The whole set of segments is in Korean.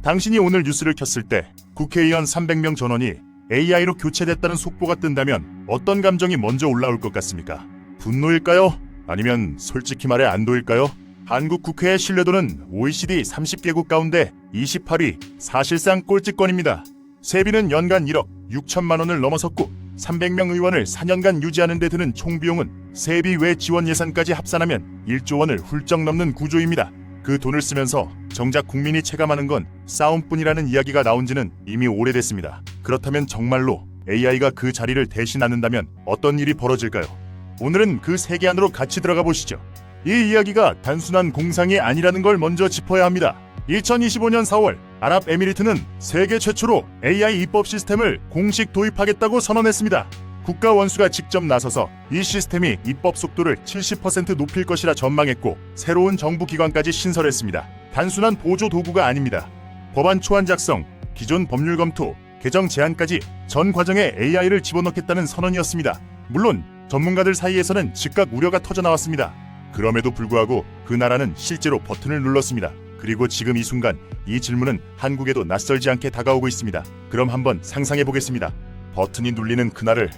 당신이 오늘 뉴스를 켰을 때 국회의원 300명 전원이 AI로 교체됐다는 속보가 뜬다면 어떤 감정이 먼저 올라올 것 같습니까? 분노일까요? 아니면 솔직히 말해 안도일까요? 한국 국회의 신뢰도는 OECD 30개국 가운데 28위, 사실상 꼴찌권입니다. 세비는 연간 1억 6천만 원을 넘어섰고 300명 의원을 4년간 유지하는 데 드는 총비용은 세비 외 지원 예산까지 합산하면 1조 원을 훌쩍 넘는 구조입니다. 그 돈을 쓰면서 정작 국민이 체감하는 건 싸움뿐이라는 이야기가 나온 지는 이미 오래됐습니다. 그렇다면 정말로 AI가 그 자리를 대신하는다면 어떤 일이 벌어질까요? 오늘은 그 세계 안으로 같이 들어가 보시죠. 이 이야기가 단순한 공상이 아니라는 걸 먼저 짚어야 합니다. 2025년 4월 아랍에미리트는 세계 최초로 AI 입법 시스템을 공식 도입하겠다고 선언했습니다. 국가 원수가 직접 나서서 이 시스템이 입법 속도를 70% 높일 것이라 전망했고 새로운 정부 기관까지 신설했습니다. 단순한 보조 도구가 아닙니다. 법안 초안 작성, 기존 법률 검토, 개정 제안까지 전 과정에 AI를 집어넣겠다는 선언이었습니다. 물론 전문가들 사이에서는 즉각 우려가 터져나왔습니다. 그럼에도 불구하고 그 나라는 실제로 버튼을 눌렀습니다. 그리고 지금 이 순간 이 질문은 한국에도 낯설지 않게 다가오고 있습니다. 그럼 한번 상상해 보겠습니다. 버튼이 눌리는 그날을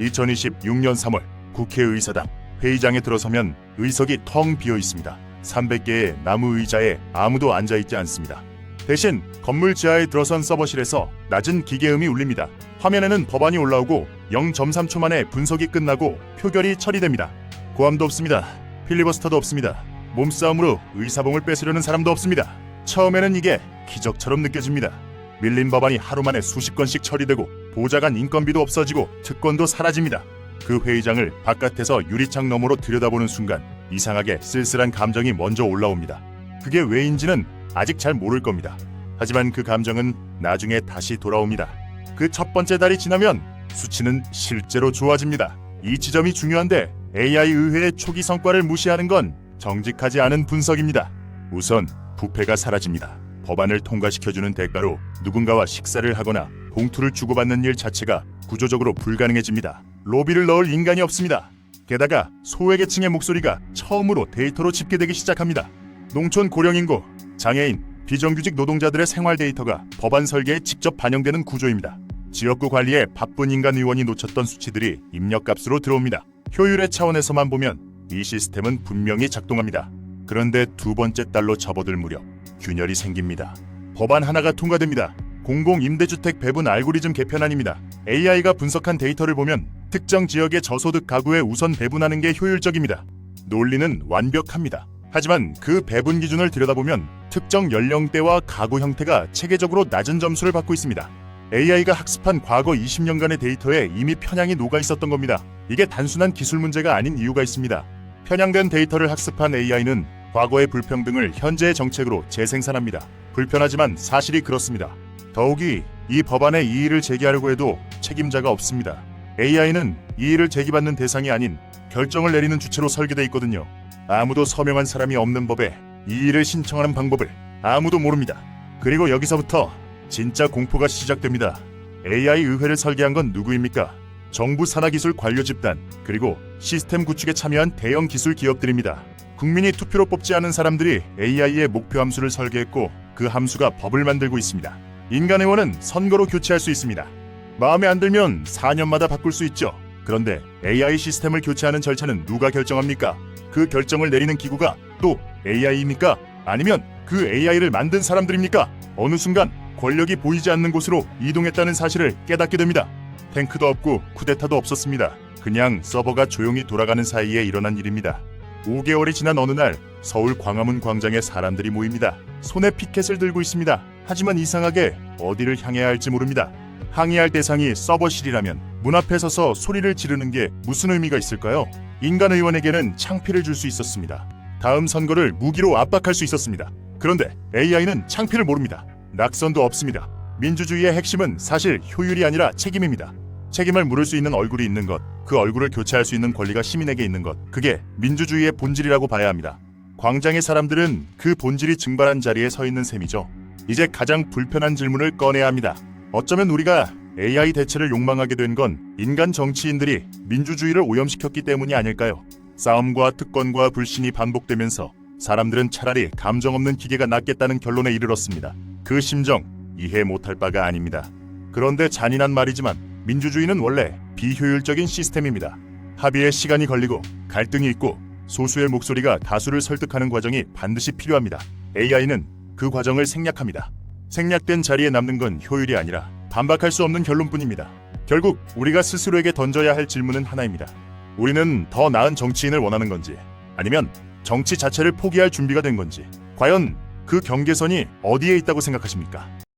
2026년 3월 국회의사당 회의장에 들어서면 의석이 텅 비어 있습니다. 300개의 나무 의자에 아무도 앉아있지 않습니다. 대신 건물 지하에 들어선 서버실에서 낮은 기계음이 울립니다. 화면에는 법안이 올라오고 0.3초 만에 분석이 끝나고 표결이 처리됩니다. 고함도 없습니다. 필리버스터도 없습니다. 몸싸움으로 의사봉을 뺏으려는 사람도 없습니다. 처음에는 이게 기적처럼 느껴집니다. 밀린 법안이 하루 만에 수십 건씩 처리되고 보좌관 인건비도 없어지고 특권도 사라집니다. 그 회의장을 바깥에서 유리창 너머로 들여다보는 순간 이상하게 쓸쓸한 감정이 먼저 올라옵니다. 그게 왜인지는 아직 잘 모를 겁니다. 하지만 그 감정은 나중에 다시 돌아옵니다. 그 첫 번째 달이 지나면 수치는 실제로 좋아집니다. 이 지점이 중요한데 AI 의회의 초기 성과를 무시하는 건 정직하지 않은 분석입니다. 우선 부패가 사라집니다. 법안을 통과시켜주는 대가로 누군가와 식사를 하거나 봉투를 주고받는 일 자체가 구조적으로 불가능해집니다. 로비를 넣을 인간이 없습니다. 게다가 소외계층의 목소리가 처음으로 데이터로 집계되기 시작합니다. 농촌 고령인구, 장애인, 비정규직 노동자들의 생활 데이터가 법안 설계에 직접 반영되는 구조입니다. 지역구 관리에 바쁜 인간 의원이 놓쳤던 수치들이 입력값으로 들어옵니다. 효율의 차원에서만 보면 이 시스템은 분명히 작동합니다. 그런데 두 번째 달로 접어들 무렵 균열이 생깁니다. 법안 하나가 통과됩니다. 공공임대주택 배분 알고리즘 개편안입니다. AI가 분석한 데이터를 보면 특정 지역의 저소득 가구에 우선 배분하는 게 효율적입니다. 논리는 완벽합니다. 하지만 그 배분 기준을 들여다보면 특정 연령대와 가구 형태가 체계적으로 낮은 점수를 받고 있습니다. AI가 학습한 과거 20년간의 데이터에 이미 편향이 녹아 있었던 겁니다. 이게 단순한 기술 문제가 아닌 이유가 있습니다. 편향된 데이터를 학습한 AI는 과거의 불평등을 현재의 정책으로 재생산합니다. 불편하지만 사실이 그렇습니다. 더욱이 이 법안에 이의를 제기하려고 해도 책임자가 없습니다. AI는 이의를 제기받는 대상이 아닌 결정을 내리는 주체로 설계되어 있거든요. 아무도 서명한 사람이 없는 법에 이의를 신청하는 방법을 아무도 모릅니다. 그리고 여기서부터 진짜 공포가 시작됩니다. AI 의회를 설계한 건 누구입니까? 정부 산하기술 관료 집단, 그리고 시스템 구축에 참여한 대형 기술 기업들입니다. 국민이 투표로 뽑지 않은 사람들이 AI의 목표 함수를 설계했고 그 함수가 법을 만들고 있습니다. 인간 의원은 선거로 교체할 수 있습니다. 마음에 안 들면 4년마다 바꿀 수 있죠. 그런데 AI 시스템을 교체하는 절차는 누가 결정합니까? 그 결정을 내리는 기구가 또 AI입니까? 아니면 그 AI를 만든 사람들입니까? 어느 순간 권력이 보이지 않는 곳으로 이동했다는 사실을 깨닫게 됩니다. 탱크도 없고 쿠데타도 없었습니다. 그냥 서버가 조용히 돌아가는 사이에 일어난 일입니다. 5개월이 지난 어느 날 서울 광화문 광장에 사람들이 모입니다. 손에 피켓을 들고 있습니다. 하지만 이상하게 어디를 향해야 할지 모릅니다. 항의할 대상이 서버실이라면 문 앞에 서서 소리를 지르는 게 무슨 의미가 있을까요? 인간 의원에게는 창피를 줄 수 있었습니다. 다음 선거를 무기로 압박할 수 있었습니다. 그런데 AI는 창피를 모릅니다. 낙선도 없습니다. 민주주의의 핵심은 사실 효율이 아니라 책임입니다. 책임을 물을 수 있는 얼굴이 있는 것, 그 얼굴을 교체할 수 있는 권리가 시민에게 있는 것, 그게 민주주의의 본질이라고 봐야 합니다. 광장의 사람들은 그 본질이 증발한 자리에 서 있는 셈이죠. 이제 가장 불편한 질문을 꺼내야 합니다. 어쩌면 우리가 AI 대체를 욕망하게 된 건 인간 정치인들이 민주주의를 오염시켰기 때문이 아닐까요? 싸움과 특권과 불신이 반복되면서 사람들은 차라리 감정 없는 기계가 낫겠다는 결론에 이르렀습니다. 그 심정 이해 못할 바가 아닙니다. 그런데 잔인한 말이지만 민주주의는 원래 비효율적인 시스템입니다. 합의에 시간이 걸리고 갈등이 있고 소수의 목소리가 다수를 설득하는 과정이 반드시 필요합니다. AI는 그 과정을 생략합니다. 생략된 자리에 남는 건 효율이 아니라 반박할 수 없는 결론뿐입니다. 결국 우리가 스스로에게 던져야 할 질문은 하나입니다. 우리는 더 나은 정치인을 원하는 건지, 아니면 정치 자체를 포기할 준비가 된 건지, 과연 그 경계선이 어디에 있다고 생각하십니까?